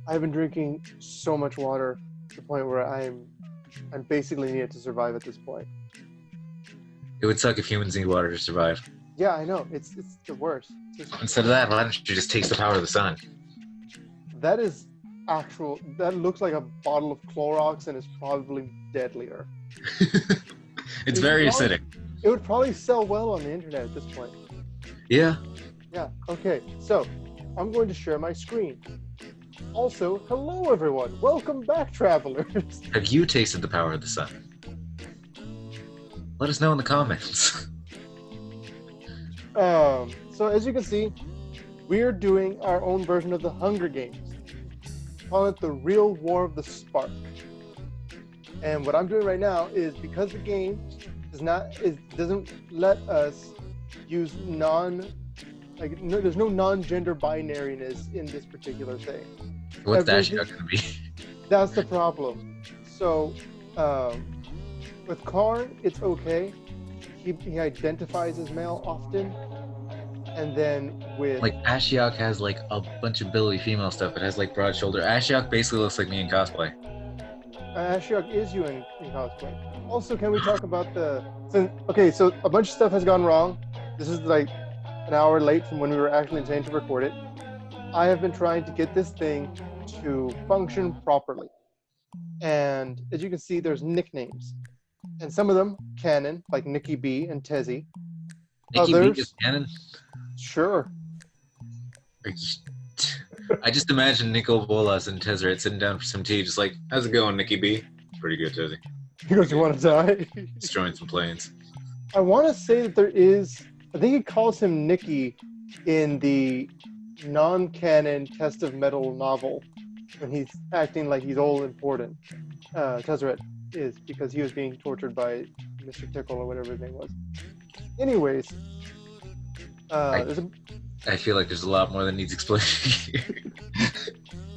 I've been drinking so much water to the point where I'm basically needed to survive at this point. It would suck if humans need water to survive. Yeah, I know. It's the worst. Instead of that, why don't you just taste the power of the sun? That is actual. That looks like a bottle of Clorox and is probably deadlier. It's very acidic. It would probably sell well on the internet at this point. Yeah. Yeah. Okay. So I'm going to share my screen. Also, hello everyone. Welcome back, travelers. Have you tasted the power of the sun? Let us know in the comments. So as you can see, we're doing our own version of the Hunger Games. Call it the Real War of the Spark. And what I'm doing right now is because the game doesn't let us use there's no non-gender binariness in this particular thing. What's that going to be? That's the problem. So with Karn, it's okay. He identifies as male often. And then with Ashiok has like a bunch of billowy female stuff. It has like broad shoulder. Ashiok basically looks like me in cosplay. Ashiok is you in cosplay. Also, can we talk about so a bunch of stuff has gone wrong. This is like an hour late from when we were actually intending to record it. I have been trying to get this thing to function properly. And as you can see, there's nicknames. And some of them canon, like Nikki B and Tezzy. Nikki B is canon? Sure. I just imagine Nicol Bolas and Tezzeret sitting down for some tea, just like, how's it going, Nikki B? Pretty good, Tezzy. He goes, you want to die? Destroying some planes. I want to say that there is, I think he calls him Nikki in the non-canon Test of Metal novel when he's acting like he's all important. Tezzeret is, because he was being tortured by Mr. Tickle or whatever his name was. Anyways, I feel like there's a lot more that needs explaining here.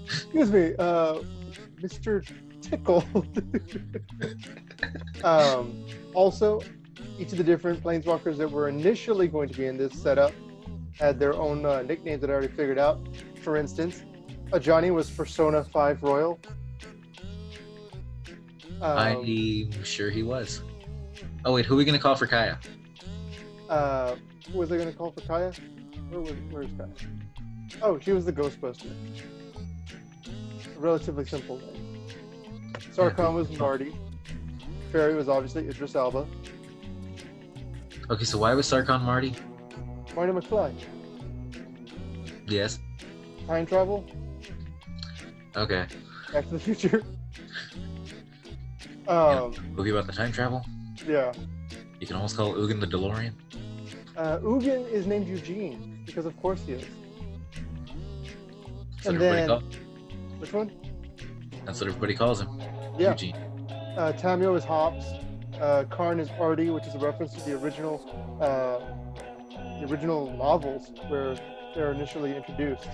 Excuse me, Mr. Tickle. Also, each of the different planeswalkers that were initially going to be in this setup had their own nicknames that I already figured out. For instance, Johnny was Persona 5 Royal. I'm sure he was. Oh wait, who are we gonna call for Kaya? Who was I gonna call for Kaya? Where's Kaya? Oh, she was the Ghostbuster. A relatively simple name. Sarkhan was Marty. Fairy was obviously Idris Elba. Okay, so why was Sarkhan Marty? Marty McFly. Yes. Time travel. Okay. Back to the Future. Movie about the time travel? Yeah. You can almost call Ugin the DeLorean. Ugin is named Eugene, because of course he is. That's what everybody Which one? That's what everybody calls him. Yeah. Eugene. Tamio is Hops. Karn is Artie, which is a reference to the original novels where they're initially introduced.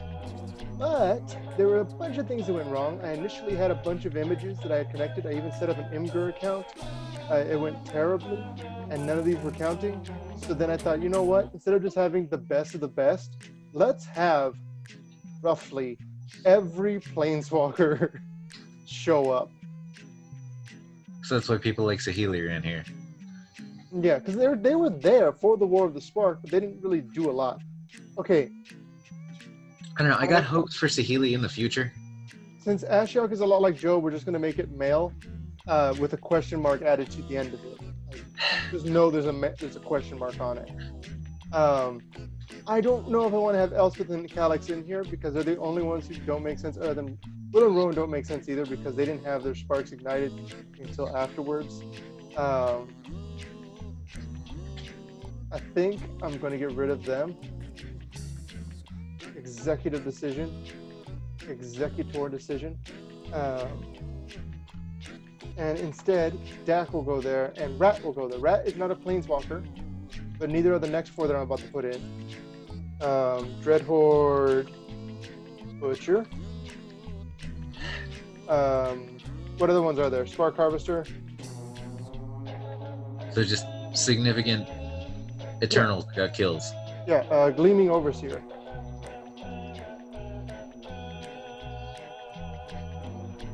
But there were a bunch of things that went wrong. I initially had a bunch of images that I had connected. I even set up an Imgur account. It went terribly, and none of these were counting. So then I thought, you know what? Instead of just having the best of the best, let's have roughly every planeswalker show up. So that's why people like Saheeli are in here. Yeah, because they were there for the War of the Spark, but they didn't really do a lot. Okay. I don't know. I got hopes for Saheeli in the future. Since Ashiok is a lot like Joe, we're just going to make it male with a question mark added to the end of it. Like, there's a question mark on it. I don't know if I want to have Elspeth and Calyx in here because they're the only ones who don't make sense, other than Will and Rowan don't make sense either because they didn't have their sparks ignited until afterwards. I think I'm going to get rid of them. Executor decision. And instead, Dak will go there and Rat will go there. Rat is not a planeswalker, but neither are the next four that I'm about to put in. Dreadhorde, Butcher. What other ones are there? Spark Harvester. So just significant Eternals got kills. Yeah, Gleaming Overseer.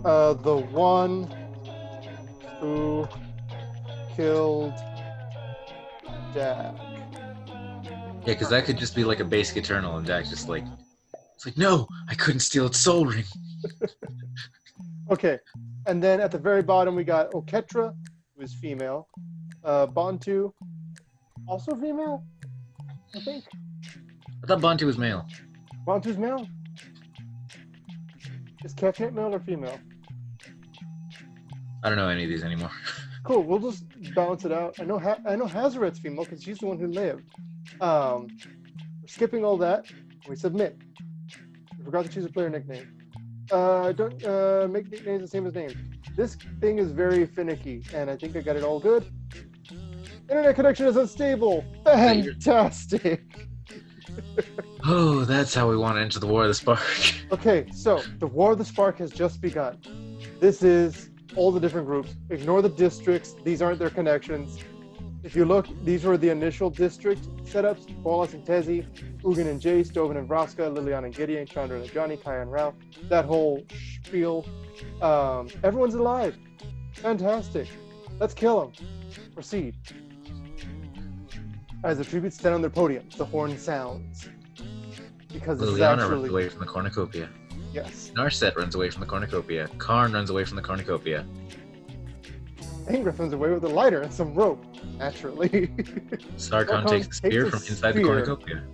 The one who killed Jack. Yeah, because that could just be like a basic Eternal, and Jack's just like, it's like, no, I couldn't steal its soul ring. Okay, and then at the very bottom we got Oketra, who is female. Bantu, also female, I think. I thought Bantu was male. Bantu's male. Is Catnip male or female? I don't know any of these anymore. Cool. We'll just balance it out. I know Hazaret's female because she's the one who lived. We're skipping all that. We submit. We forgot to choose a player nickname. Don't make nicknames the same as names. This thing is very finicky, and I think I got it all good. Internet connection is unstable. Fantastic. Oh, that's how we want to enter the War of the Spark. Okay, so the War of the Spark has just begun. This is all the different groups. Ignore the districts. These aren't their connections. If you look, these were the initial district setups. Bolas and Tezzy, Ugin and Jace, Dovin and Vraska, Liliana and Gideon, Chandra and Johnny, Kai and Ralph. That whole spiel. Everyone's alive. Fantastic. Let's kill them. Proceed. As the tributes stand on their podiums, the horn sounds. Because this is Liliana actually... runs away from the cornucopia. Yes. Narset runs away from the cornucopia. Karn runs away from the cornucopia. Angrith runs away with a lighter and some rope, naturally. Sarkhan takes the spear from inside the cornucopia.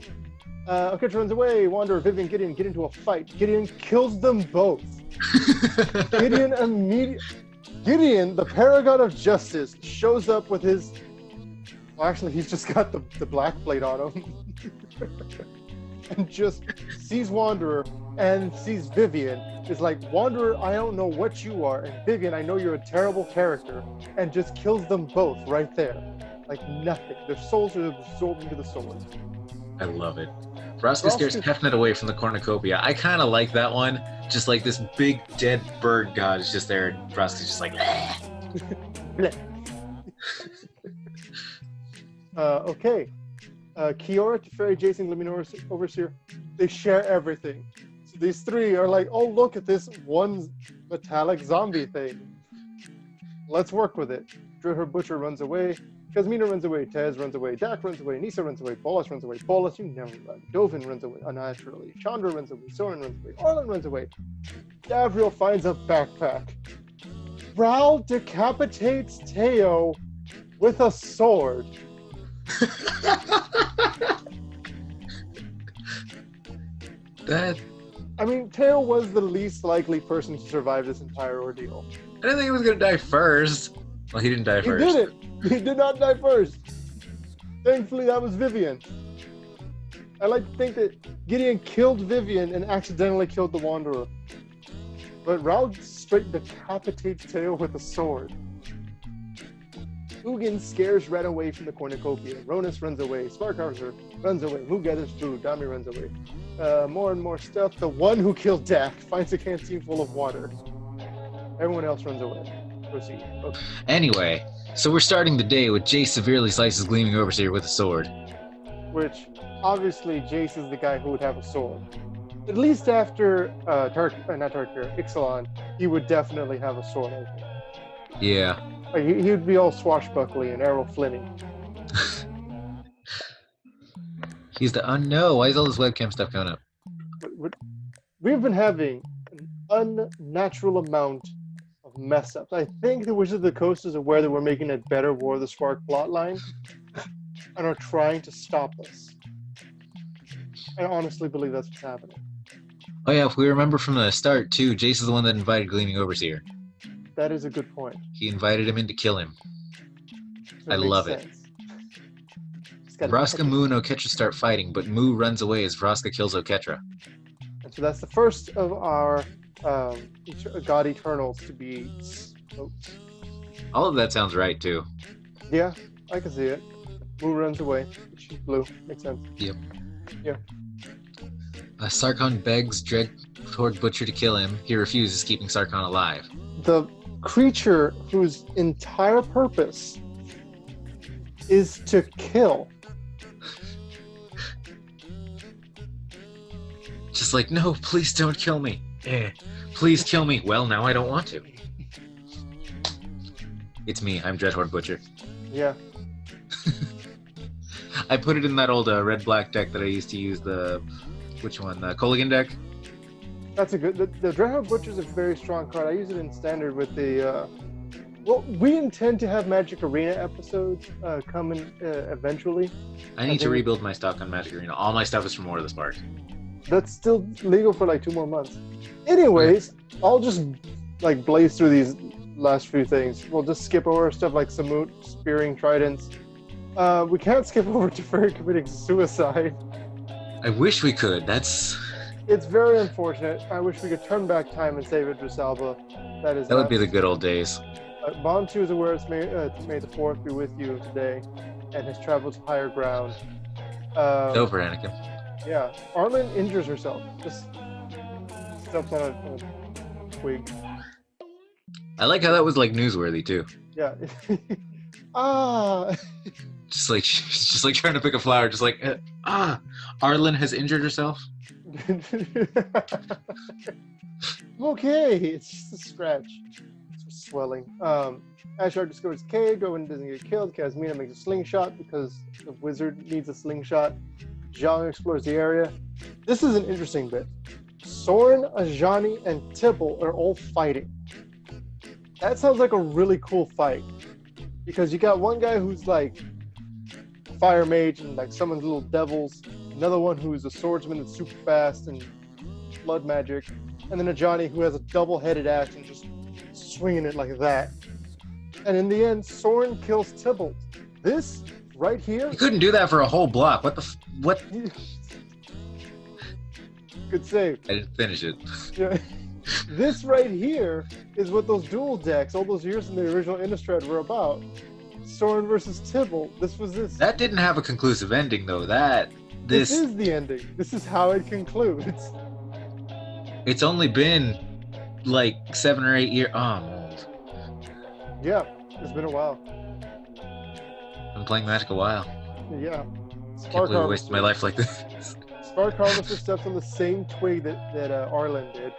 Oketra runs away. Wanderer, Vivian, Gideon get into a fight. Gideon kills them both. Gideon, the paragon of justice, shows up with his... Well, actually, he's just got the black plate on him. And just sees Wanderer and sees Vivian. Is like, Wanderer, I don't know what you are, and Vivian, I know you're a terrible character, and just kills them both right there. Like nothing. Their souls are absorbed into the sword. I love it. Vraska scares Tefnet away from the cornucopia. I kind of like that one. Just like this big dead bird god is just there, and Vraska's just like, bleh. Okay. Kiora, Teferi, Jason, Luminor, Overseer, they share everything. So these three are like, oh, look at this one metallic zombie thing. Let's work with it. Her Butcher runs away. Kazmina runs away. Tez runs away. Dak runs away. Nisa runs away. Bolas runs away. Bolas, you never run. Dovin runs away unnaturally. Chandra runs away. Soren runs away. Orlin runs away. Davriel finds a backpack. Ral decapitates Teo with a sword. That... I mean, Teo was the least likely person to survive this entire ordeal. I didn't think he was going to die first. Well, he didn't die first. He did it. He did not die first. Thankfully, that was Vivian. I like to think that Gideon killed Vivian and accidentally killed the Wanderer. But Raul straight decapitates Teo with a sword. Ugin scares Red away from the cornucopia. Ronus runs away. Sparkarzer runs away. Mu gathers food. Dami runs away. More and more stuff. The one who killed Dak finds a canteen full of water. Everyone else runs away. Proceed. Okay. Anyway, so we're starting the day with Jace severely slices Gleaming Overseer with a sword. Which, obviously, Jace is the guy who would have a sword. At least after Ixalan, he would definitely have a sword, I think. Yeah. Like, he would be all swashbuckly and arrow flinting. He's the no. Why is all this webcam stuff coming up? We've been having an unnatural amount of mess ups. I think the Wizards of the Coast is aware that we're making a better War of the Spark plotline and are trying to stop us. I honestly believe that's what's happening. Oh yeah, if we remember from the start too, Jace is the one that invited Gleaming Overseer. That is a good point. He invited him in to kill him. I love it. Vraska, Mu, and Oketra start fighting, but Mu runs away as Vraska kills Oketra. And so that's the first of our God Eternals to be smoked. All of that sounds right too. Yeah, I can see it. Mu runs away. She's blue. Makes sense. Yep. Yeah. Sarkhan begs Dreadhorde Butcher to kill him. He refuses, keeping Sarkhan alive. The creature whose entire purpose is to kill. Just like, no, please don't kill me. Please kill me. Well, now I don't want to. It's me. I'm Dreadhorde Butcher. Yeah. I put it in that old red-black deck that I used to use. Which one? The Colligan deck? That's a good. The Dreadhorde Butcher is a very strong card. I use it in standard with the. Well, we intend to have Magic Arena episodes coming eventually. I need to rebuild my stock on Magic Arena. All my stuff is from War of the Spark. That's still legal for like 2 more months. Anyways, I'll just like blaze through these last few things. We'll just skip over stuff like Samut, Spearing Tridents. We can't skip over Teferi committing suicide. I wish we could. It's very unfortunate. I wish we could turn back time and save Idris Elba. That would be the good old days. Bond 2 is aware it's may the 4th be with you today and has traveled to higher ground. It's over, Anakin. Yeah. Arlen injures herself. Just steps on a twig. I like how that was like newsworthy too. Yeah. She's just like trying to pick a flower, just like Arlen has injured herself. Okay, it's just a scratch. It's swelling. Ashar discovers Cade. Owen doesn't get killed. Kazmina makes a slingshot because the wizard needs a slingshot. Zhang explores the area. This is an interesting bit. Soren, Ajani, and Tibble are all fighting. That sounds like a really cool fight. Because you got one guy who's like fire mage and like summons little devils, another one who's a swordsman that's super fast and blood magic, and then a Johnny who has a double-headed axe and just swinging it like that. And in the end, Soren kills Tybalt. This right here. You couldn't do that for a whole block. What? Good save. I didn't finish it. Yeah. This right here is what those dual decks all those years in the original Innistrad were about. Soren versus Tybalt. This was this. That didn't have a conclusive ending though. This is the ending. This is how it concludes. It's only been like 7 or 8 years. Oh, I'm old. Yeah, it's been a while. I've been playing Magic a while. Yeah. Can't believe I wasted my life like this. Spark Harvester steps on the same twig that Arlen did.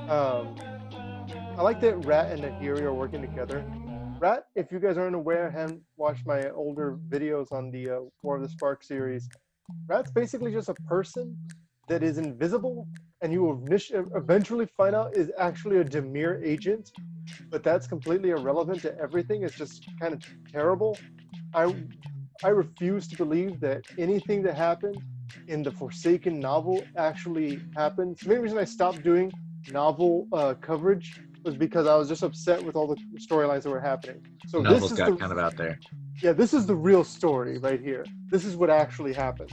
I like that Rat and Nahiri are working together. Rat, if you guys aren't aware, haven't watched my older videos on the War of the Spark series, Rat's basically just a person that is invisible, and you will eventually find out is actually a Dimir agent, but that's completely irrelevant to everything. It's just kind of terrible. I refuse to believe that anything that happened in the Forsaken novel actually happened. So the main reason I stopped doing novel coverage was because I was just upset with all the storylines that were happening. So novels got kind of out there. Yeah, this is the real story right here. This is what actually happens.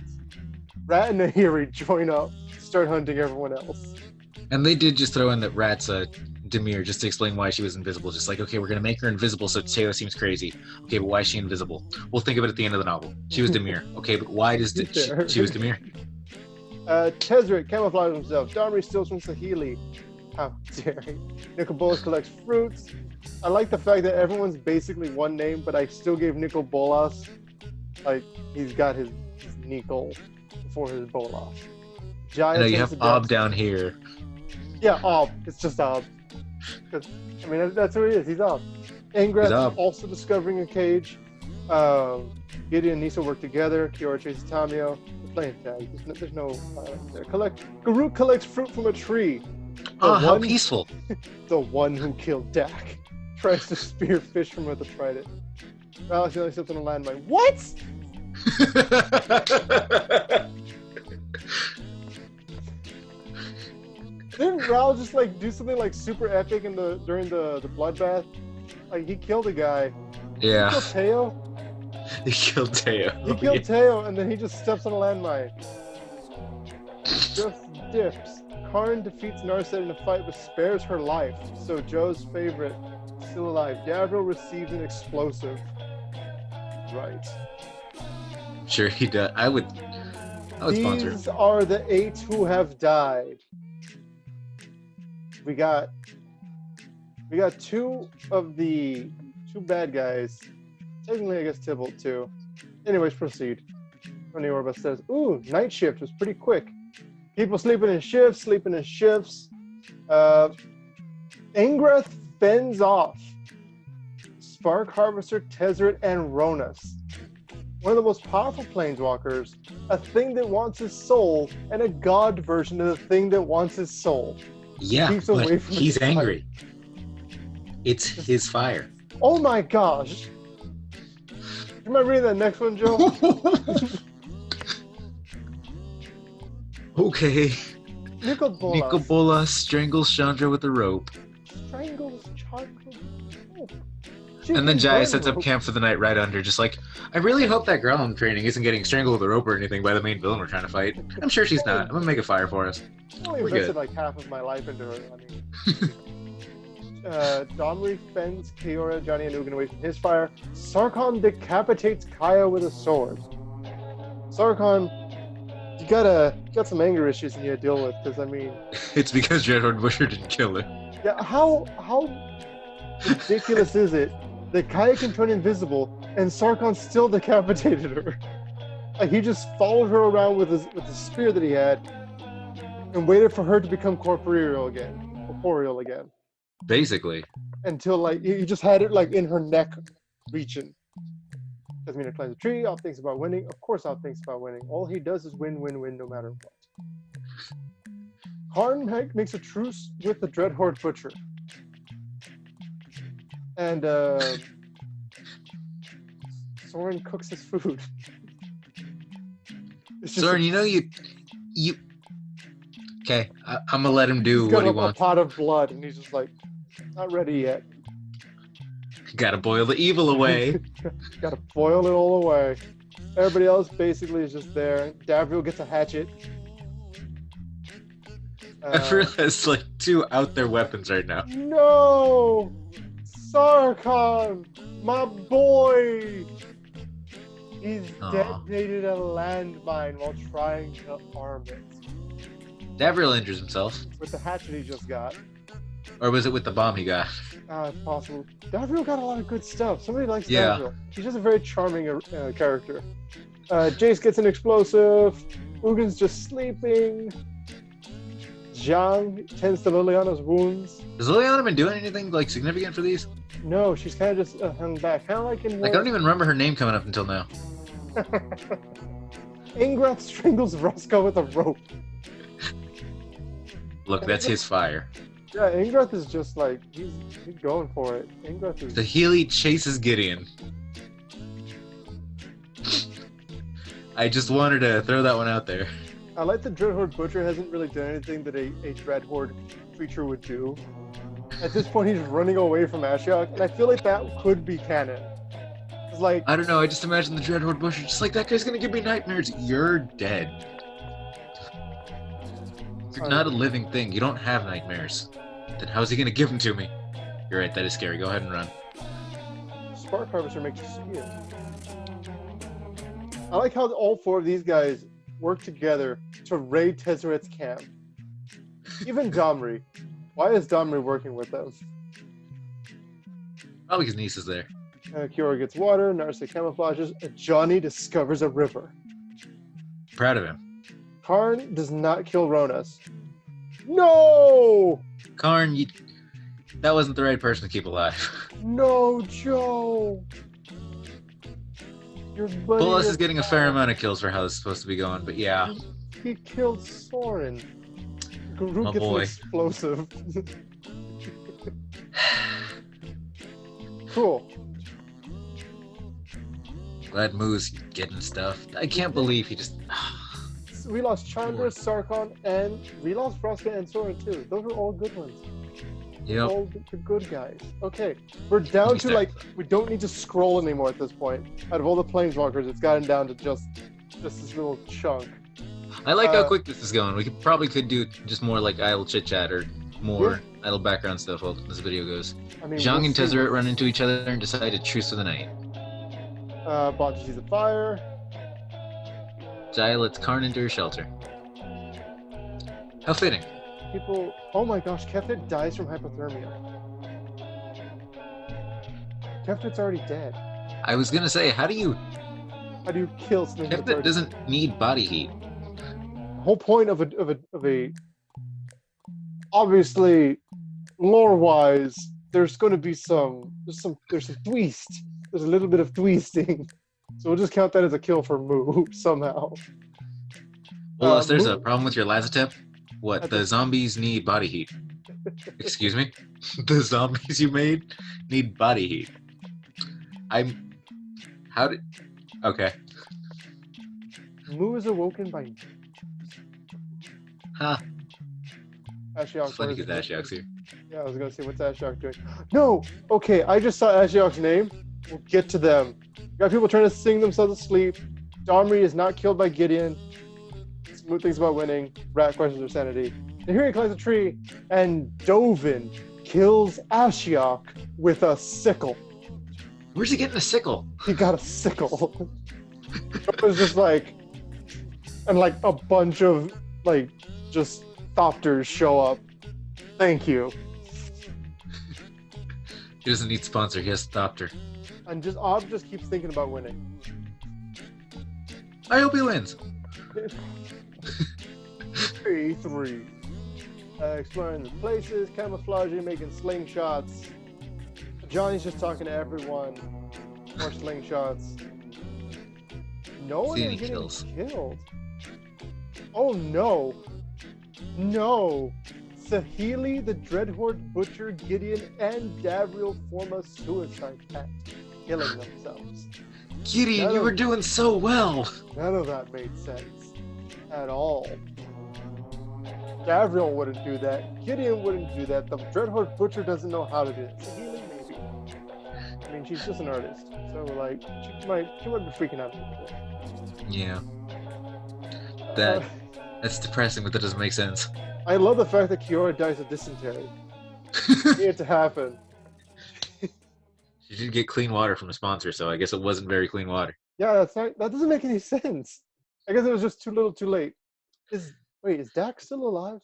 Rat and Nahiri join up, start hunting everyone else. And they did just throw in that Rat's Dimir just to explain why she was invisible. Just like, okay, we're going to make her invisible so Teo seems crazy. Okay, but why is she invisible? We'll think of it at the end of the novel. She was Dimir. Okay, but why does she was Dimir? Tezzeret camouflages himself. Darmary steals from Sahili. How dare he? Nicol Bolas collects fruits. I like the fact that everyone's basically one name, but I still gave Nicol Bolas, like, he's got his Nicol before his Bolas. I know you have Ob down here. Yeah, Ob. It's just Ob. I mean, that's who he is. He's Ob. Angrat's also discovering a cage. Gideon and Nisa work together. Kiora chases Tamio. They're playing tag. There's no there. Garuk collects fruit from a tree. How peaceful. The one who killed Dak tries to spear fish from with a trident. Alex only steps on a landmine. What? Didn't Ral just like do something like super epic during the bloodbath? Like he killed a guy. Yeah. He killed Teo. He killed Teo. He killed Teo, and then he just steps on a landmine. Just dips. Karn defeats Narset in a fight but spares her life. So Joe's favorite still alive. Davriel receives an explosive. Right. Sure he does. I would sponsor. These are the 8 who have died. We got 2 of the 2 bad guys. Technically, I guess Tybalt too. Anyways, proceed. Orbis says, "Ooh, night shift was pretty quick. People sleeping in shifts. Uh, Ingrath fends off Spark Harvester, Tezzeret, and Ronus. One of the most powerful planeswalkers, a thing that wants his soul, and a god version of the thing that wants his soul. Yeah, Keeps but away from he's his angry. It's his fire. Oh my gosh. You mind reading that next one, Joe? Okay. Nicobolas Nicobola strangles Chandra with a rope. strangles Chandra. And then Jaya sets up camp for the night right under, just like, I really hope that girl in training isn't getting strangled with a rope or anything by the main villain we're trying to fight. I'm sure she's not. I'm gonna make a fire for us. I only invested like half of my life into her. I mean, Domri fends Kiora, Johnny, and Ugin away from his fire. Sarkhan decapitates Kaya with a sword. Sarkhan, you got some anger issues you need to deal with, because I mean, It's because Dreadhorde Busher didn't kill her. yeah, how ridiculous is it that Kaya can turn invisible and Sarkhan still decapitated her? Like, he just followed her around with the spear that he had and waited for her to become corporeal again. Basically. Until like he just had it like in her neck reaching. Doesn't mean to climb the tree. All thinks about winning. Of course, all thinks about winning. All he does is win, win, win, no matter what. Karn makes a truce with the Dreadhorde Butcher. And Soren cooks his food. Soren, you know you. Okay, I'm gonna let him do he's what he got wants. a pot of blood, and he's just like, not ready yet. Gotta boil the evil away. Gotta boil it all away. Everybody else basically is just there. Davriel gets a hatchet. I realized like 2 out there weapons right now. No! Sarkhan! My boy! He's detonated a landmine while trying to arm it. Davriel injures himself. With the hatchet he just got. Or was it with the bomb he got? It's possible. Davriel got a lot of good stuff. Somebody likes Davriel. He's just a very charming character. Jace gets an explosive. Ugin's just sleeping. Zhang tends to Liliana's wounds. Has Liliana been doing anything like significant for these? No, she's kind of just hung back. Kind of like in I don't even remember her name coming up until now. Ingrath strangles Roscoe with a rope. Look, that's his fire. Yeah, Ingrath is just like, he's going for it. Ingrath is... The Healy chases Gideon. I just wanted to throw that one out there. I like that Dreadhorde Butcher hasn't really done anything that a Dreadhorde creature would do. At this point, he's running away from Ashiok, and I feel like that could be canon. It's like... I don't know, I just imagine the Dreadhorde Butcher just like, that guy's gonna give me nightmares. You're dead. You're not a living thing. You don't have nightmares. Then how's he gonna give them to me? You're right, that is scary. Go ahead and run. Spark Harvester makes a spear. I like how all 4 of these guys work together to raid Tezzeret's camp. Even Domri. Why is Domri working with them? Probably his niece is there. Kiora gets water, Narsa camouflages, and Johnny discovers a river. Proud of him. Karn does not kill Ronus. No! Karn, that wasn't the right person to keep alive. No, Joe! Your buddy Bolas is getting a fair amount of kills for how this is supposed to be going, but yeah. He killed Soren. Garuk My gets boy. an explosive. Cool. Glad Moo's getting stuff. I can't believe he just... We lost Chandra, Sarkhan, and we lost Vraska and Soren too. Those were all good ones. Yep. All the good guys. Okay, we're down to like, we don't need to scroll anymore at this point. Out of all the planeswalkers, it's gotten down to just this little chunk. I like how quick this is going. We probably could do just more like idle chit chat or more idle background stuff while this video goes. I mean, Zhang and Tezzeret run into each other and decide to truce for the night. Botcha sees a fire. Jaya lets Karn into her shelter. How fitting. People, oh my gosh, Kefnet dies from hypothermia. Kefnet's already dead. I was gonna say, how do you kill something? Kefnet doesn't need body heat. The whole point of a obviously, lore-wise, there's going to be there's some twist. There's a little bit of twisting. So we'll just count that as a kill for Moo somehow. Well, if there's a Moo problem with your Lazatep, what? at The this zombies need body heat. Excuse me? The zombies you made need body heat. I'm. How did. Okay. Moo is awoken by Huh. Ashiok. It's funny because Ashiok's here. Yeah, I was gonna say what's Ashiok doing? No. Okay, I just saw Ashiok's name. We'll get to them. You got people trying to sing themselves to sleep. Domri is not killed by Gideon. Smooth thinks about winning. Rat questions her sanity. Nahiri climbs a tree, and Dovin kills Ashiok with a sickle. Where's he getting a sickle? He got a sickle. It was just like, and like a bunch of like just thopters show up. Thank you. He doesn't need sponsor. He has a doctor. And just Ob just keeps thinking about winning. I hope he wins. 3-3. Exploring the places, camouflaging, making slingshots. Johnny's just talking to everyone. More slingshots. No one See is any getting kills. killed. Oh no. No. Sahili, the Dreadhorde Butcher, Gideon, and Davriel form a suicide pact, killing themselves. Gideon, you were doing so well. None of that made sense at all. Davriel wouldn't do that. Gideon wouldn't do that. The Dreadhorde Butcher doesn't know how to do it. Sahili, maybe. I mean, she's just an artist, so like she might be freaking out. Yeah. That's depressing, but that doesn't make sense. I love the fact that Kiora dies of dysentery. Need it to happen. She did get clean water from the sponsor, so I guess it wasn't very clean water. Yeah, that doesn't make any sense. I guess it was just too little, too late. Is Dak still alive?